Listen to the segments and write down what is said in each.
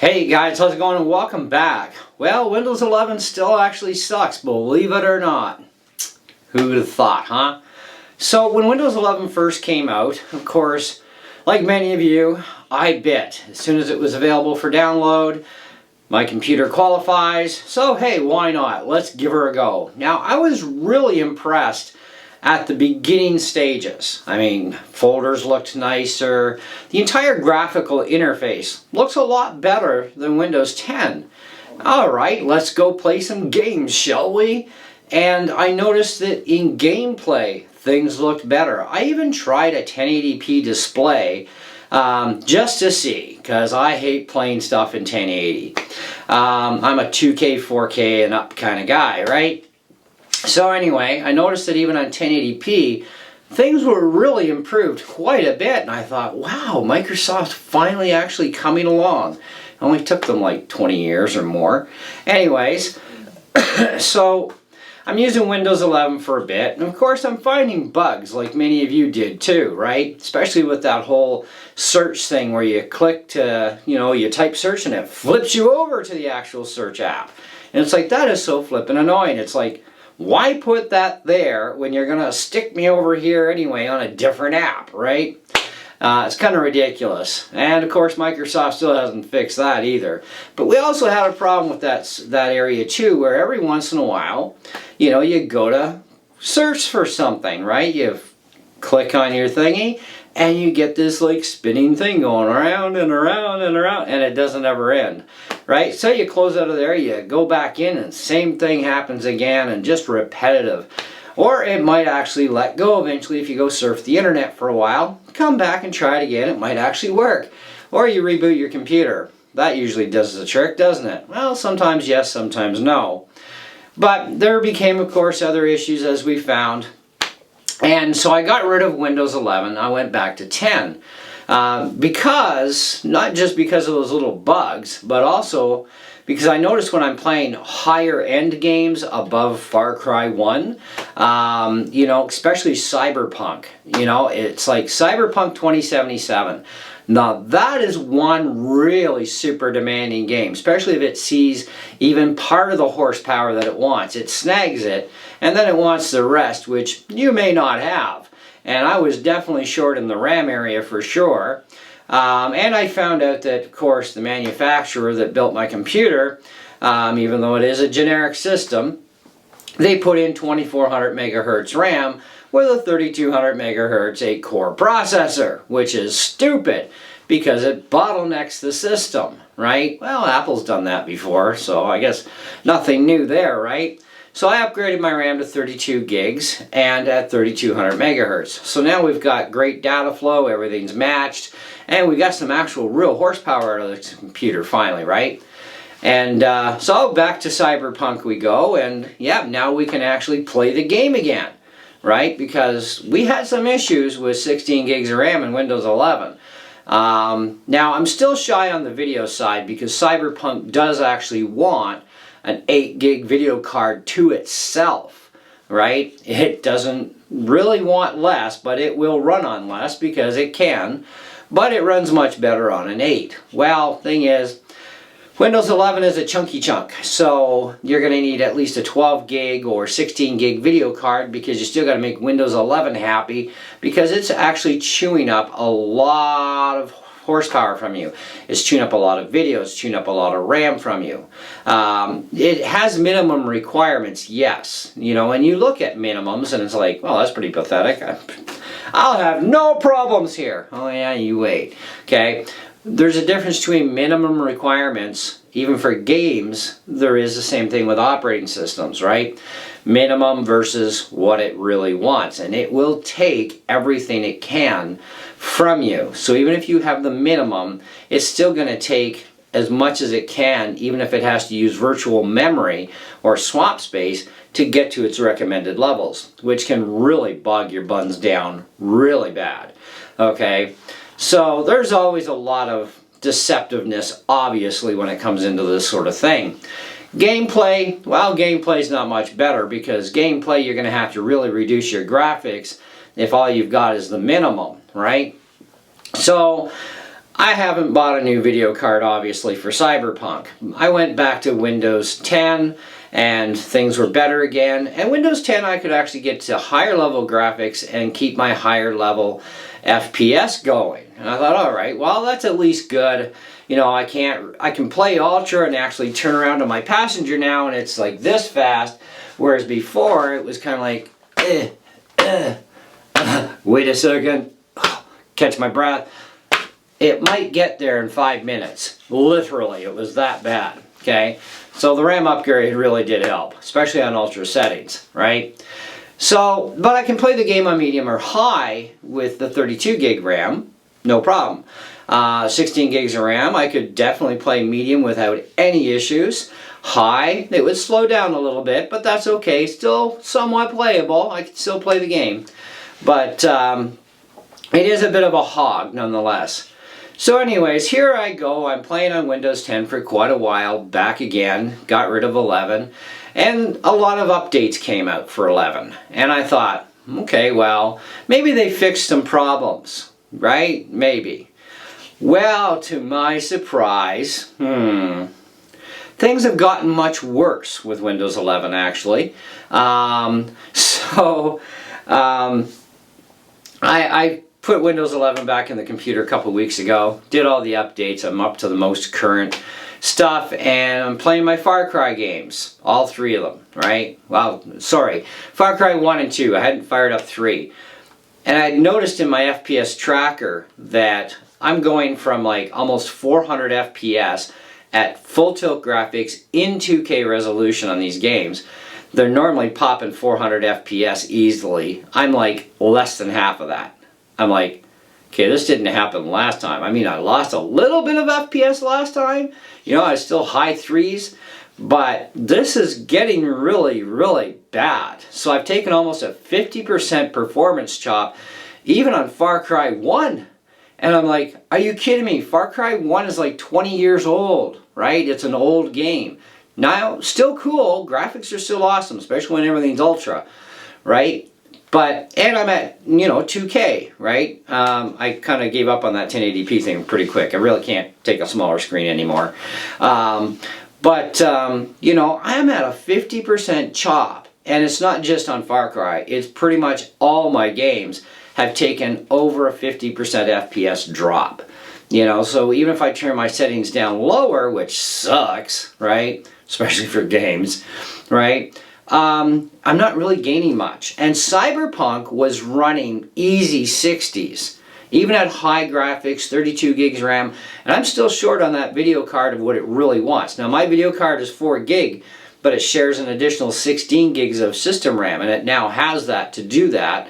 Hey guys, how's it going and welcome back. Well, Windows 11 still actually sucks, believe it or not. Who would have thought, huh? So when Windows 11 first came out, of course, like many of you, I bit. As soon as it was available for download, my computer qualifies, so hey, why not? Let's give her a go. Now, I was really impressed at the beginning stages. I mean, folders looked nicer. The entire graphical interface looks a lot better than Windows 10. Alright, let's go play some games, shall we? And I noticed that in gameplay, things looked better. I even tried a 1080p display just to see, because I hate playing stuff in 1080. I'm a 2K, 4K and up kind of guy, right? So anyway, I noticed that even on 1080p, things were really improved quite a bit, and I thought, wow, Microsoft's finally actually coming along. It only took them like 20 years or more. Anyways, so I'm using Windows 11 for a bit, and of course I'm finding bugs like many of you did too, right? Especially with that whole search thing where you click to, you type search and it flips you over to the actual search app. And it's like, that is so flippin' annoying. It's like, why put that there when you're gonna stick me over here anyway on a different app, right? It's kind of ridiculous. And of course Microsoft still hasn't fixed that either. But we also had a problem with that area too, where every once in a while, you go to search for something, right? You click on your thingy and you get this like spinning thing going around and around and around, and it doesn't ever end, right? So you close out of there, you go back in, and same thing happens again, and just repetitive. Or it might actually let go eventually if you go surf the internet for a while, come back and try it again, it might actually work. Or you reboot your computer. That usually does the trick, doesn't it? Well, sometimes yes, sometimes no. But there became, of course, other issues as we found. And so I got rid of Windows 11, I went back to 10. Because, not just because of those little bugs, but also because I noticed when I'm playing higher end games above Far Cry 1, especially Cyberpunk, it's like Cyberpunk 2077. Now that is one really super demanding game, especially if it sees even part of the horsepower that it wants. It snags it, and then it wants the rest, which you may not have. And I was definitely short in the RAM area for sure. And I found out that, of course, the manufacturer that built my computer, even though it is a generic system, they put in 2400 megahertz RAM with a 3200 megahertz 8-core processor, which is stupid because it bottlenecks the system, right? Well, Apple's done that before, so I guess nothing new there, right? So I upgraded my RAM to 32 gigs and at 3200 megahertz. So now we've got great data flow, everything's matched, and we got some actual real horsepower out of the computer finally, right? And so back to Cyberpunk we go, and yeah, now we can actually play the game again, right? Because we had some issues with 16 gigs of RAM in Windows 11. Now I'm still shy on the video side because Cyberpunk does actually want an 8 gig video card to itself, right? It doesn't really want less, but it will run on less because it can, but it runs much better on an 8. Well, thing is, Windows 11 is a chunky chunk, so you're going to need at least a 12 gig or 16 gig video card because you still got to make Windows 11 happy because it's actually chewing up a lot of horsepower from you. It's chewing up a lot of videos, chewing up a lot of RAM from you. It has minimum requirements, yes. And you look at minimums and it's like, well, that's pretty pathetic. I'll have no problems here. Oh yeah, you wait. Okay. There's a difference between minimum requirements, even for games, there is the same thing with operating systems, right? Minimum versus what it really wants, and it will take everything it can from you. So even if you have the minimum, it's still going to take as much as it can, even if it has to use virtual memory or swap space to get to its recommended levels, which can really bog your buns down really bad, okay? So there's always a lot of deceptiveness, obviously, when it comes into this sort of thing. Gameplay, well, gameplay's not much better because gameplay you're going to have to really reduce your graphics if all you've got is the minimum, right? So I haven't bought a new video card, obviously, for Cyberpunk. I went back to Windows 10 and things were better again. And Windows 10 I could actually get to higher level graphics and keep my higher level FPS going. And I thought, alright, well that's at least good. You know, I can play Ultra and actually turn around to my passenger now and it's like this fast. Whereas before it was kind of like, wait a second, catch my breath. It might get there in 5 minutes. Literally, it was that bad. Okay, so the RAM upgrade really did help, especially on Ultra settings, right? So, but I can play the game on medium or high with the 32 gig RAM, no problem. 16 gigs of RAM, I could definitely play medium without any issues. High, it would slow down a little bit, but that's okay. Still somewhat playable. I can still play the game. But it is a bit of a hog nonetheless. So anyways, here I go. I'm playing on Windows 10 for quite a while. Back again. Got rid of 11. And a lot of updates came out for 11. And I thought, okay, well, maybe they fixed some problems. Right? Maybe. Well, to my surprise, things have gotten much worse with Windows 11 actually. I put Windows 11 back in the computer a couple weeks ago, did all the updates, I'm up to the most current stuff, and I'm playing my Far Cry games, all 3 of them, right? Well, sorry, Far Cry 1 and 2, I hadn't fired up 3. And I noticed in my FPS tracker that I'm going from like almost 400 FPS at full tilt graphics in 2K resolution on these games. They're normally popping 400 FPS easily. I'm like less than half of that. I'm like, okay, this didn't happen last time. I mean, I lost a little bit of FPS last time. You know, I was still high 3s. But this is getting really, really bad. So I've taken almost a 50% performance chop, even on Far Cry 1. And I'm like, are you kidding me? Far Cry 1 is like 20 years old, right? It's an old game. Now, still cool. Graphics are still awesome, especially when everything's ultra, right? But, and I'm at, you know, 2K, right? I kind of gave up on that 1080p thing pretty quick. I really can't take a smaller screen anymore. You know, I'm at a 50% chop. And it's not just on Far Cry. It's pretty much all my games have taken over a 50% FPS drop. You know, so even if I turn my settings down lower, which sucks, right? Especially for games, right? I'm not really gaining much. And Cyberpunk was running easy 60s. Even at high graphics, 32 gigs RAM. And I'm still short on that video card of what it really wants. Now my video card is 4 gig, but it shares an additional 16 gigs of system RAM. And it now has that to do that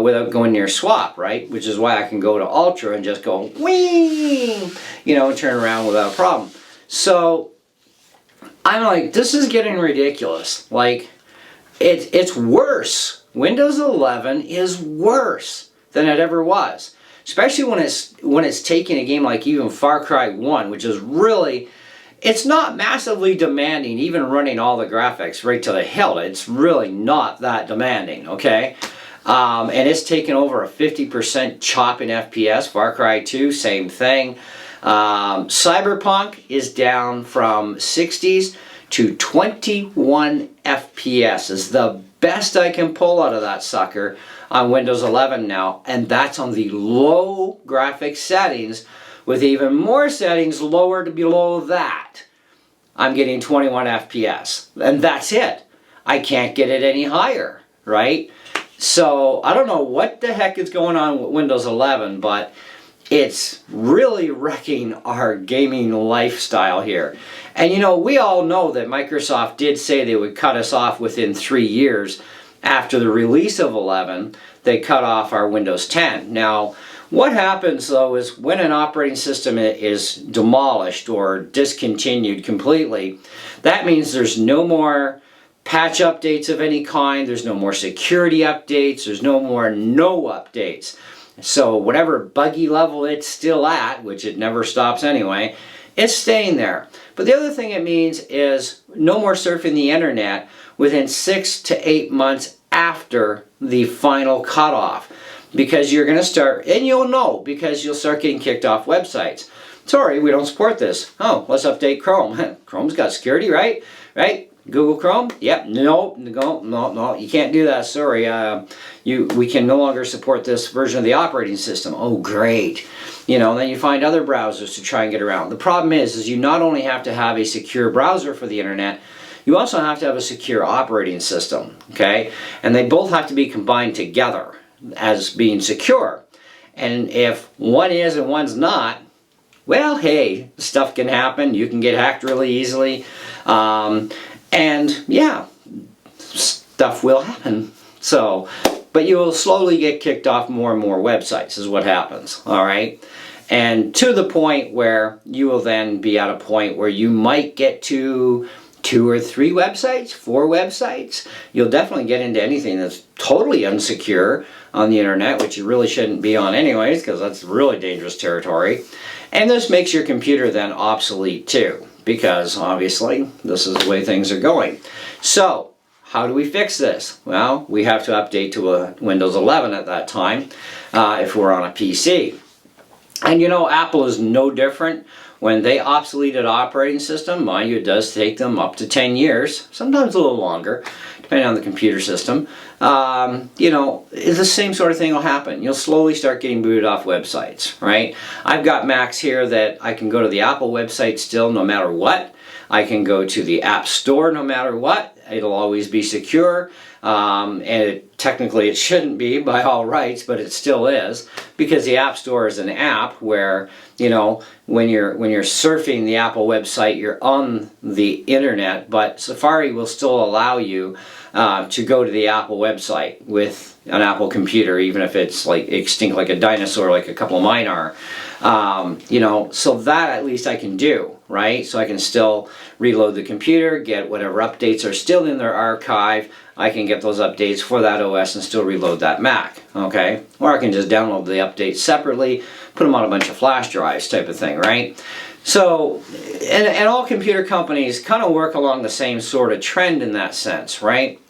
without going near swap, right? Which is why I can go to Ultra and just go, whee, you know, and turn around without a problem. So I'm like, this is getting ridiculous. Like, it's worse. Windows 11 is worse than it ever was. Especially when it's taking a game like even Far Cry 1, which is really, it's not massively demanding, even running all the graphics right to the hilt. It's really not that demanding, okay? And it's taken over a 50% chop in FPS. Far Cry 2, same thing. Cyberpunk is down from 60s to 21 FPS is the best I can pull out of that sucker on Windows 11 now, and that's on the low graphics settings with even more settings lower to below that. I'm getting 21 FPS, and that's it. I can't get it any higher, right? So I don't know what the heck is going on with Windows 11, but it's really wrecking our gaming lifestyle here. And you know, we all know that Microsoft did say they would cut us off within 3 years after the release of 11. They cut off our Windows 10. Now, what happens though is when an operating system is demolished or discontinued completely, that means there's no more patch updates of any kind, there's no more security updates, there's no more no updates. So whatever buggy level it's still at, which it never stops anyway, it's staying there. But the other thing it means is no more surfing the internet within 6 to 8 months after the final cutoff. because you're going to start, and you'll know because you'll start getting kicked off websites. Sorry, we don't support this. Oh, let's update Chrome. Chrome's got security, right? Right? Google Chrome? Yep. No, you can't do that. Sorry. We can no longer support this version of the operating system. Oh, great. You know, then you find other browsers to try and get around. The problem is you not only have to have a secure browser for the internet, you also have to have a secure operating system, okay? And they both have to be combined together as being secure. And if one is and one's not, well, hey, stuff can happen. You can get hacked really easily. And yeah, stuff will happen. So, but you will slowly get kicked off more and more websites is what happens, all right? And to the point where you will then be at a point where you might get to 2 or 3 websites, 4 websites. You'll definitely get into anything that's totally unsecure on the internet, which you really shouldn't be on anyways, because that's really dangerous territory. And this makes your computer then obsolete too, because obviously this is the way things are going. So how do we fix this? Well, we have to update to a Windows 11 at that time if we're on a PC. And you know, Apple is no different. When they obsolete an operating system, mind you, it does take them up to 10 years, sometimes a little longer, depending on the computer system. You know, the same sort of thing will happen. You'll slowly start getting booted off websites, right? I've got Macs here that I can go to the Apple website still no matter what. I can go to the App Store no matter what. It'll always be secure. And technically it shouldn't be by all rights, but it still is, because the App Store is an app where, you know, when you're surfing the Apple website, you're on the internet, but Safari will still allow you to go to the Apple website with an Apple computer, even if it's like extinct like a dinosaur, like a couple of mine are. You know, so that at least I can do, right? So I can still reload the computer, get whatever updates are still in their archive. I can get those updates for that OS and still reload that Mac, okay? Or I can just download the updates separately, put them on a bunch of flash drives type of thing, right? So, and all computer companies kind of work along the same sort of trend in that sense, right?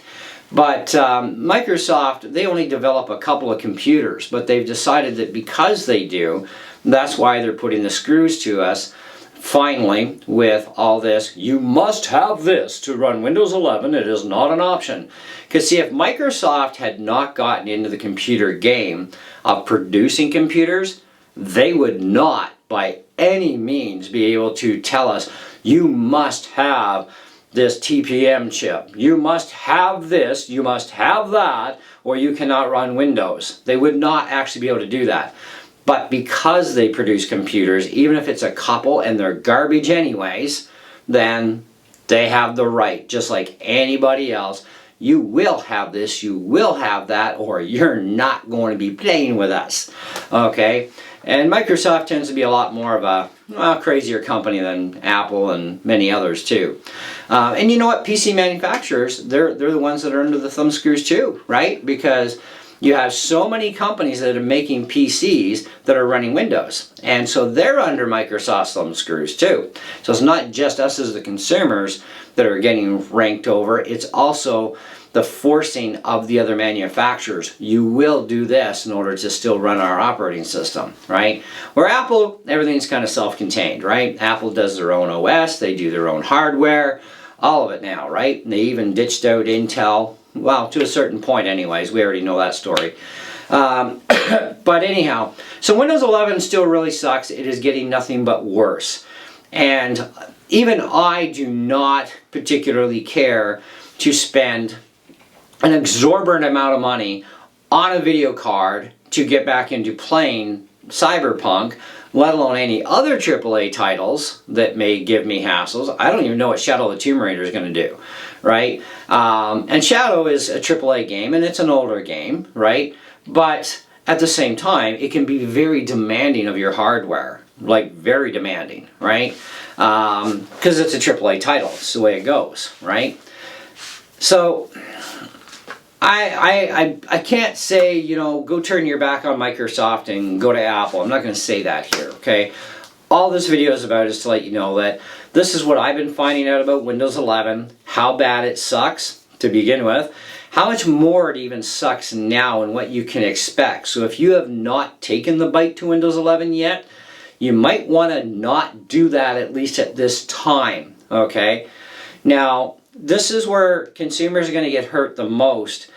But Microsoft, they only develop a couple of computers, but they've decided that because they do, that's why they're putting the screws to us. Finally, with all this, you must have this to run Windows 11. It is not an option. Because see, if Microsoft had not gotten into the computer game of producing computers, they would not by any means be able to tell us, you must have this TPM chip. You must have this, you must have that, or you cannot run Windows. They would not actually be able to do that. But because they produce computers, even if it's a couple and they're garbage anyways, then they have the right, just like anybody else. You will have this, you will have that, or you're not going to be playing with us. Okay? And Microsoft tends to be a lot more of a, well, crazier company than Apple and many others too. And you know what? PC manufacturers, they're the ones that are under the thumb screws too, right? Because you have so many companies that are making PCs that are running Windows. And so they're under Microsoft's thumb screws too. So it's not just us as the consumers that are getting ranked over. It's also the forcing of the other manufacturers. You will do this in order to still run our operating system, right? Where Apple, everything's kind of self-contained, right? Apple does their own OS, they do their own hardware, all of it now, right? And they even ditched out Intel. Well, to a certain point anyways, we already know that story. But anyhow, so Windows 11 still really sucks. It is getting nothing but worse. And even I do not particularly care to spend an exorbitant amount of money on a video card to get back into playing Cyberpunk, let alone any other AAA titles that may give me hassles. I don't even know what Shadow of the Tomb Raider is going to do, right? And Shadow is a AAA game, and it's an older game, right? But at the same time, it can be very demanding of your hardware, like very demanding, right? Because it's a AAA title. It's the way it goes, right? So I can't say, you know, go turn your back on Microsoft and go to Apple. I'm not going to say that here, okay? All this video is about is to let you know that this is what I've been finding out about Windows 11, how bad it sucks to begin with, how much more it even sucks now and what you can expect. So if you have not taken the bite to Windows 11 yet, you might want to not do that, at least at this time, okay? Now, this is where consumers are going to get hurt the most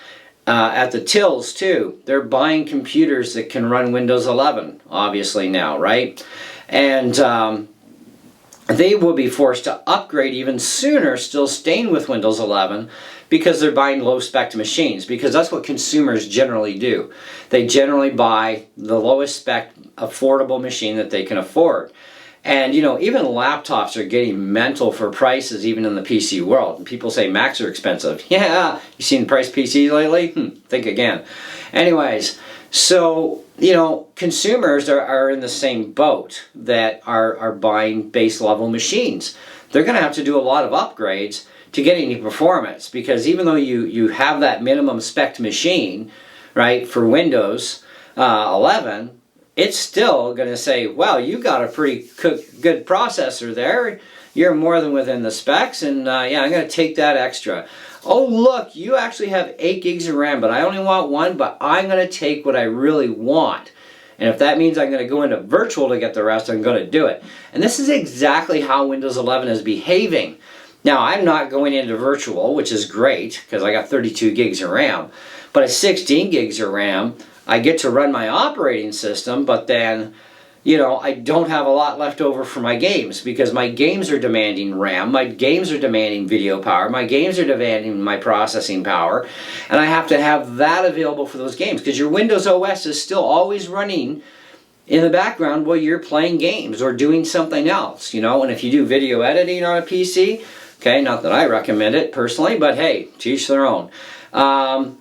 at the tills too. They're buying computers that can run Windows 11, obviously now, right? And they will be forced to upgrade even sooner, still staying with Windows 11, because they're buying low-spec machines, because that's what consumers generally do. They generally buy the lowest spec, affordable machine that they can afford. And you know, even laptops are getting mental for prices, even in the PC world. And people say Macs are expensive. Yeah, you seen the price of PCs lately? Think again. Anyways, so you know, consumers are in the same boat that are buying base level machines. They're going to have to do a lot of upgrades to get any performance, because even though you have that minimum spec machine, right, for Windows 11, it's still going to say, well, you got a pretty good processor there. You're more than within the specs, and yeah, I'm going to take that extra. Oh, look, you actually have 8 gigs of RAM, but I only want 1, but I'm going to take what I really want. And if that means I'm going to go into virtual to get the rest, I'm going to do it. And this is exactly how Windows 11 is behaving. Now, I'm not going into virtual, which is great, because I got 32 gigs of RAM. But at 16 gigs of RAM, I get to run my operating system, but then, you know, I don't have a lot left over for my games, because my games are demanding RAM, my games are demanding video power, my games are demanding my processing power, and I have to have that available for those games, because your Windows OS is still always running in the background while you're playing games or doing something else, you know. And if you do video editing on a PC, okay, not that I recommend it personally, but hey, to each their own.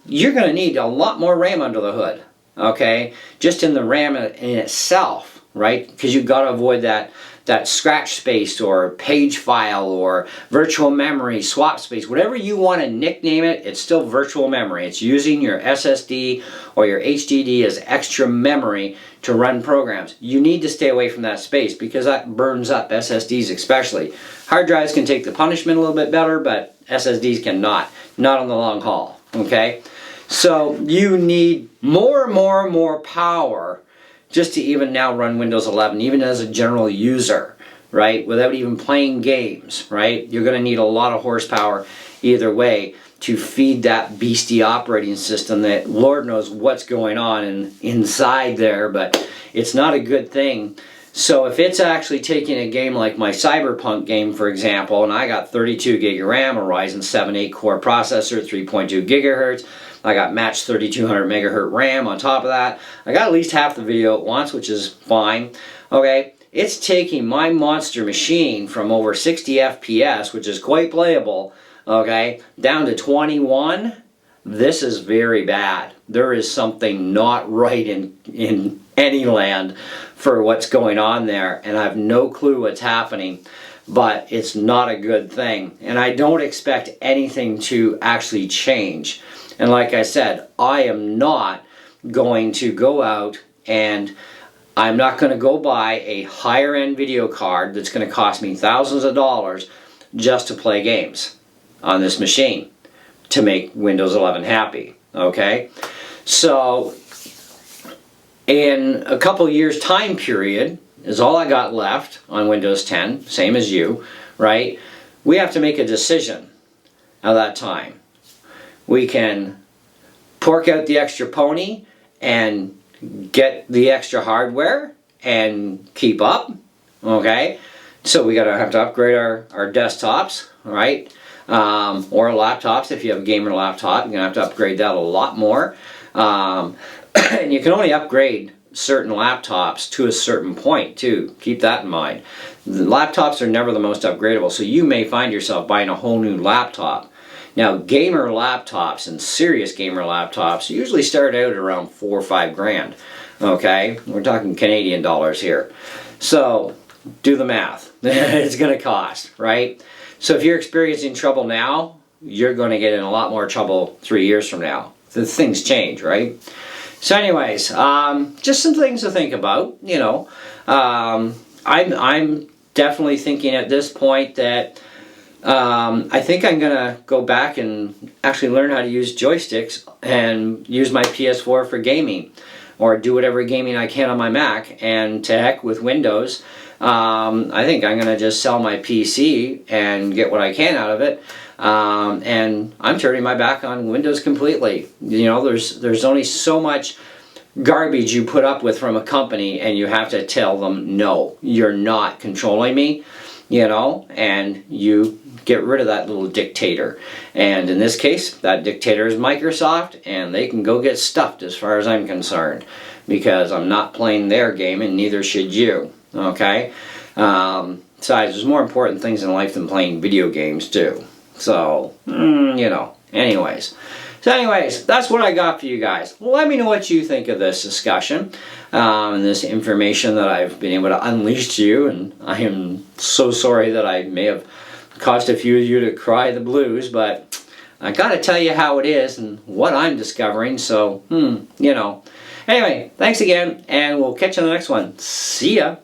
You're going to need a lot more RAM under the hood, okay, just in the RAM in itself, right? Because you've got to avoid that scratch space or page file or virtual memory, swap space, whatever you want to nickname it, it's still virtual memory. It's using your SSD or your HDD as extra memory to run programs. You need to stay away from that space, because that burns up SSDs especially. Hard drives can take the punishment a little bit better, but SSDs cannot. Not on the long haul, okay? So you need more power just to even now run Windows 11, even as a general user, right? Without even playing games, right? You're going to need a lot of horsepower either way to feed that beastie operating system that Lord knows what's going on inside there, but it's not a good thing. So if it's actually taking a game like my Cyberpunk game, for example, and I got 32 gig of RAM, a Ryzen 7 8-core processor, 3.2 gigahertz, I got matched 3200 megahertz RAM on top of that. I got at least half the video at once, which is fine. Okay, it's taking my monster machine from over 60 FPS, which is quite playable, okay, down to 21. This is very bad. There is something not right in any land for what's going on there, and I have no clue what's happening, but it's not a good thing. And I don't expect anything to actually change. And like I said, I am not going to go out and I'm not going to go buy a higher end video card that's going to cost me thousands of dollars just to play games on this machine to make Windows 11 happy, okay? So in a couple years time period is all I got left on Windows 10, same as you, right? We have to make a decision at that time. We can pork out the extra pony and get the extra hardware and keep up, okay? So we have to upgrade our desktops, right? Or laptops. If you have a gamer laptop, you're going to have to upgrade that a lot more. And you can only upgrade certain laptops to a certain point too. Keep that in mind. The laptops are never the most upgradable, so you may find yourself buying a whole new laptop. Now, gamer laptops and serious gamer laptops usually start out at around 4 or 5 grand. Okay, we're talking Canadian dollars here. So do the math. It's going to cost, right? So if you're experiencing trouble now, you're going to get in a lot more trouble 3 years from now. The things change, right? So anyways, just some things to think about, you know. I'm definitely thinking at this point that I think I'm gonna go back and actually learn how to use joysticks and use my PS4 for gaming, or do whatever gaming I can on my Mac. And to heck with Windows. I think I'm gonna just sell my PC and get what I can out of it. And I'm turning my back on Windows completely. You know, there's only so much garbage you put up with from a company, and you have to tell them, no, you're not controlling me, you know, and you get rid of that little dictator. And in this case, that dictator is Microsoft, and they can go get stuffed as far as I'm concerned, because I'm not playing their game, and neither should you, okay? Besides, there's more important things in life than playing video games too. So, you know, anyways, that's what I got for you guys. Let me know what you think of this discussion and this information that I've been able to unleash to you. And I am so sorry that I may have caused a few of you to cry the blues, but I gotta tell you how it is and what I'm discovering. So, you know. Anyway, thanks again, and we'll catch you on the next one. See ya.